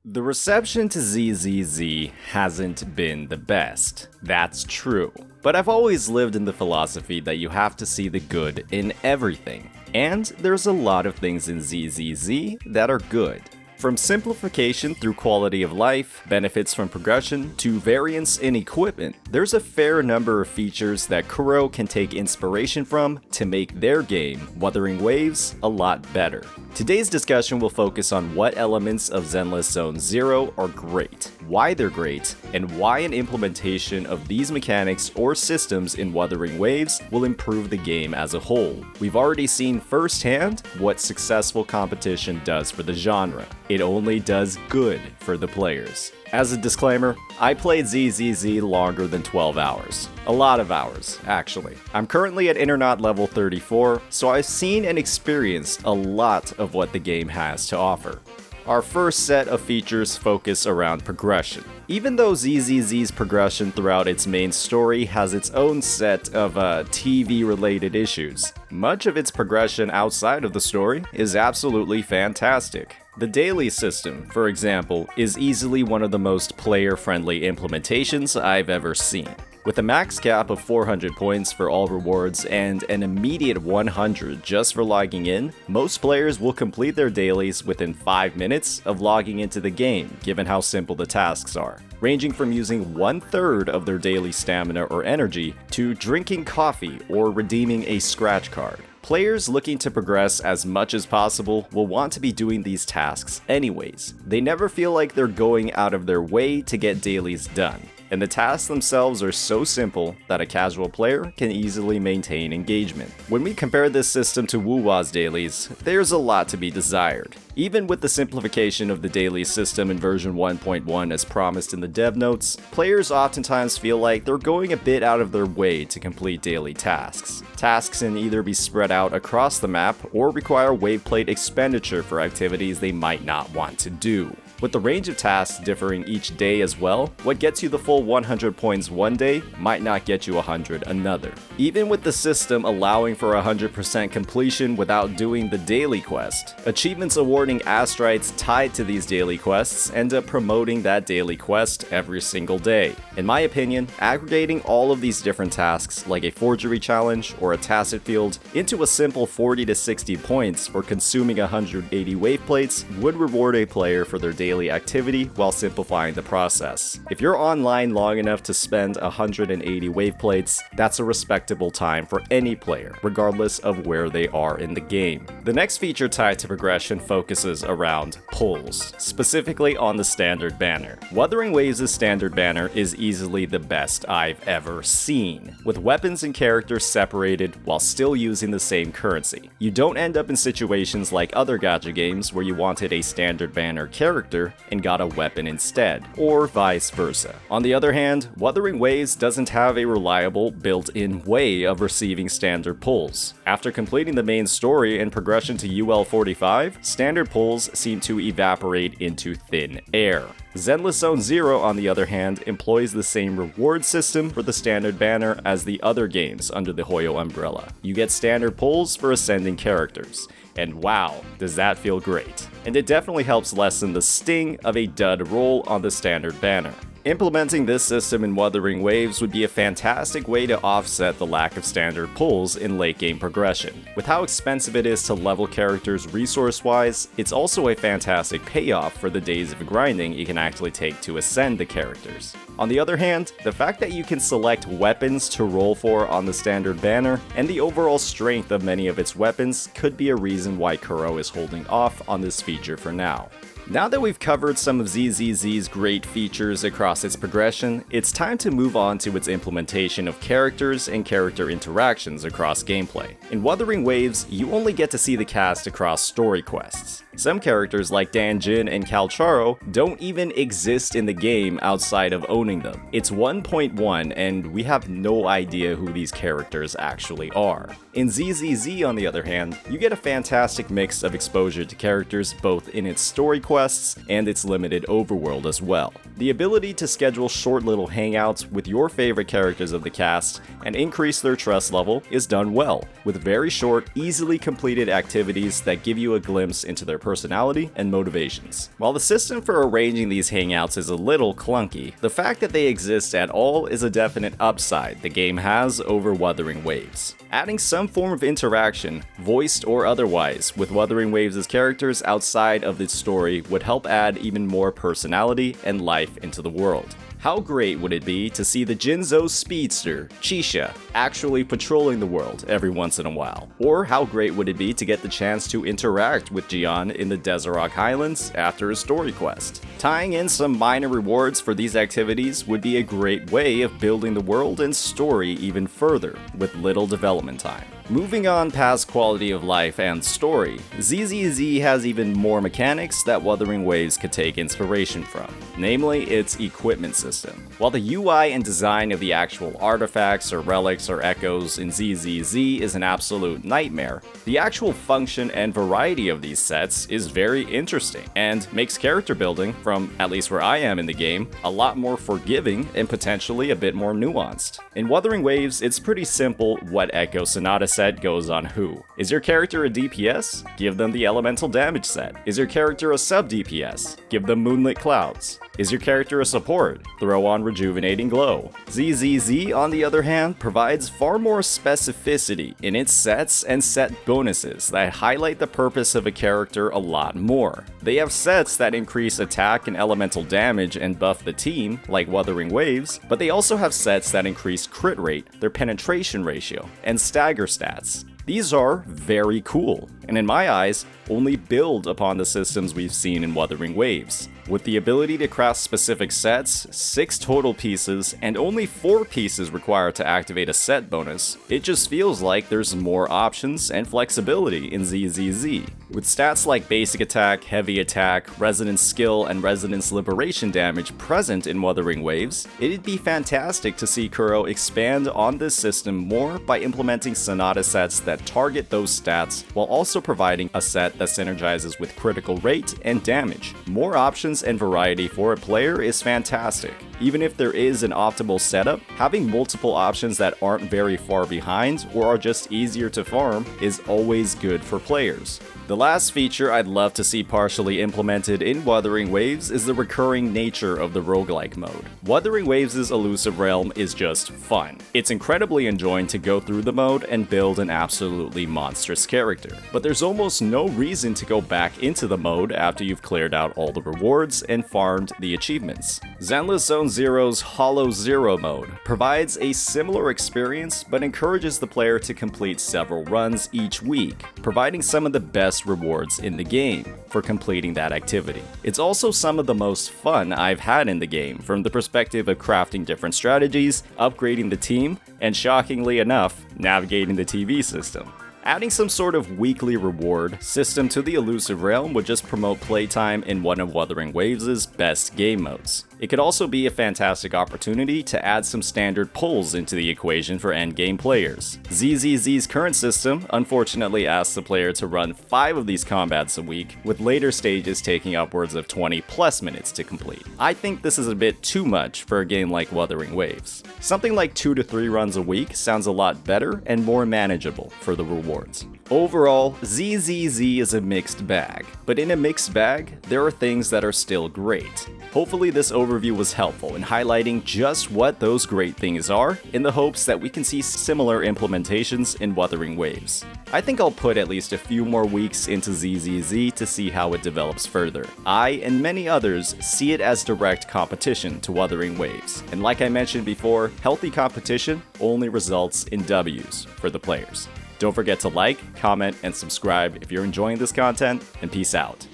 The reception to ZZZ hasn't been the best. That's true. But I've always lived in the philosophy that you have to see the good in everything. And there's a lot of things in ZZZ that are good. From simplification through quality of life, benefits from progression, to variance in equipment, there's a fair number of features that Kuro can take inspiration from to make their game, Wuthering Waves, a lot better. Today's discussion will focus on what elements of Zenless Zone 0 are great, why they're great, and why an implementation of these mechanics or systems in Wuthering Waves will improve the game as a whole. We've already seen firsthand what successful competition does for the genre. It only does good for the players. As a disclaimer, I played ZZZ longer than 12 hours. A lot of hours, actually. I'm currently at Internaut level 34, so I've seen and experienced a lot of what the game has to offer. Our first set of features focus around progression. Even though ZZZ's progression throughout its main story has its own set of TV-related issues, much of its progression outside of the story is absolutely fantastic. The daily system, for example, is easily one of the most player-friendly implementations I've ever seen. With a max cap of 400 points for all rewards and an immediate 100 just for logging in, most players will complete their dailies within 5 minutes of logging into the game, given how simple the tasks are, ranging from using 1/3 of their daily stamina or energy to drinking coffee or redeeming a scratch card. Players looking to progress as much as possible will want to be doing these tasks anyways. They never feel like they're going out of their way to get dailies done. And the tasks themselves are so simple that a casual player can easily maintain engagement. When we compare this system to Wuwa's dailies, there's a lot to be desired. Even with the simplification of the daily system in version 1.1 as promised in the dev notes, players oftentimes feel like they're going a bit out of their way to complete daily tasks. Tasks can either be spread out across the map or require waveplate expenditure for activities they might not want to do. With the range of tasks differing each day as well, what gets you the full 100 points one day might not get you 100 another. Even with the system allowing for 100% completion without doing the daily quest, achievements awarding astrites tied to these daily quests end up promoting that daily quest every single day. In my opinion, aggregating all of these different tasks, like a forgery challenge or a tacit field, into a simple 40 to 60 points for consuming 180 wave plates would reward a player for their daily activity while simplifying the process. If you're online long enough to spend 180 wave plates, that's a respectable time for any player, regardless of where they are in the game. The next feature tied to progression focuses around pulls, specifically on the standard banner. Wuthering Waves' standard banner is easily the best I've ever seen, with weapons and characters separated while still using the same currency. You don't end up in situations like other gacha games where you wanted a standard banner character and got a weapon instead, or vice versa. On the other hand, Wuthering Waves doesn't have a reliable, built-in way of receiving standard pulls. After completing the main story and progression to UL 45, standard pulls seem to evaporate into thin air. Zenless Zone 0, on the other hand, employs the same reward system for the standard banner as the other games under the Hoyo umbrella. You get standard pulls for ascending characters. And wow, does that feel great. And it definitely helps lessen the sting of a dud roll on the standard banner. Implementing this system in Wuthering Waves would be a fantastic way to offset the lack of standard pulls in late game progression. With how expensive it is to level characters resource-wise, it's also a fantastic payoff for the days of grinding you can actually take to ascend the characters. On the other hand, the fact that you can select weapons to roll for on the standard banner, and the overall strength of many of its weapons could be a reason why Kuro is holding off on this feature for now. Now that we've covered some of ZZZ's great features across its progression, it's time to move on to its implementation of characters and character interactions across gameplay. In Wuthering Waves, you only get to see the cast across story quests. Some characters like Danjin and Calcharo don't even exist in the game outside of owning them. It's 1.1 and we have no idea who these characters actually are. In ZZZ, on the other hand, you get a fantastic mix of exposure to characters both in its story quests and its limited overworld as well. The ability to schedule short little hangouts with your favorite characters of the cast and increase their trust level is done well, with very short, easily completed activities that give you a glimpse into their personality and motivations. While the system for arranging these hangouts is a little clunky, the fact that they exist at all is a definite upside the game has over Wuthering Waves. Adding some form of interaction, voiced or otherwise, with Wuthering Waves' characters outside of the story would help add even more personality and life into the world. How great would it be to see the Jinzo speedster, Chisha, actually patrolling the world every once in a while? Or how great would it be to get the chance to interact with Jian in the Desert Highlands after a story quest? Tying in some minor rewards for these activities would be a great way of building the world and story even further, with little development time. Moving on past quality of life and story, ZZZ has even more mechanics that Wuthering Waves could take inspiration from, namely its equipment system. While the UI and design of the actual artifacts or relics or echoes in ZZZ is an absolute nightmare, the actual function and variety of these sets is very interesting and makes character building, from at least where I am in the game, a lot more forgiving and potentially a bit more nuanced. In Wuthering Waves, it's pretty simple what Echo Sonata set goes on who. Is your character a DPS? Give them the elemental damage set. Is your character a sub DPS? Give them Moonlit Clouds. Is your character a support? Throw on Rejuvenating Glow. ZZZ, on the other hand, provides far more specificity in its sets and set bonuses that highlight the purpose of a character a lot more. They have sets that increase attack and elemental damage and buff the team, like Wuthering Waves, but they also have sets that increase crit rate, their penetration ratio, and stagger stats. These are very cool, and in my eyes, only build upon the systems we've seen in Wuthering Waves. With the ability to craft specific sets, 6 total pieces, and only 4 pieces required to activate a set bonus, it just feels like there's more options and flexibility in ZZZ. With stats like basic attack, heavy attack, resonance skill, and resonance liberation damage present in Wuthering Waves, it'd be fantastic to see Kuro expand on this system more by implementing Sonata sets that target those stats while also providing a set that synergizes with critical rate and damage. More options and variety for a player is fantastic. Even if there is an optimal setup, having multiple options that aren't very far behind or are just easier to farm is always good for players. The last feature I'd love to see partially implemented in Wuthering Waves is the recurring nature of the roguelike mode. Wuthering Waves' elusive realm is just fun. It's incredibly enjoying to go through the mode and build an absolutely monstrous character, but there's almost no reason to go back into the mode after you've cleared out all the rewards and farmed the achievements. Zenless Zone Zero's Hollow Zero mode provides a similar experience but encourages the player to complete several runs each week, providing some of the best rewards in the game for completing that activity. It's also some of the most fun I've had in the game from the perspective of crafting different strategies, upgrading the team, and shockingly enough, navigating the TV system. Adding some sort of weekly reward system to the elusive realm would just promote playtime in one of Wuthering Waves' best game modes. It could also be a fantastic opportunity to add some standard pulls into the equation for endgame players. ZZZ's current system unfortunately asks the player to run 5 of these combats a week, with later stages taking upwards of 20 plus minutes to complete. I think this is a bit too much for a game like Wuthering Waves. Something like 2 to 3 runs a week sounds a lot better and more manageable for the rewards. Overall, ZZZ is a mixed bag, but in a mixed bag, there are things that are still great. Hopefully this overview was helpful in highlighting just what those great things are, in the hopes that we can see similar implementations in Wuthering Waves. I think I'll put at least a few more weeks into ZZZ to see how it develops further. I, and many others, see it as direct competition to Wuthering Waves, and like I mentioned before, healthy competition only results in W's for the players. Don't forget to like, comment, and subscribe if you're enjoying this content, and peace out.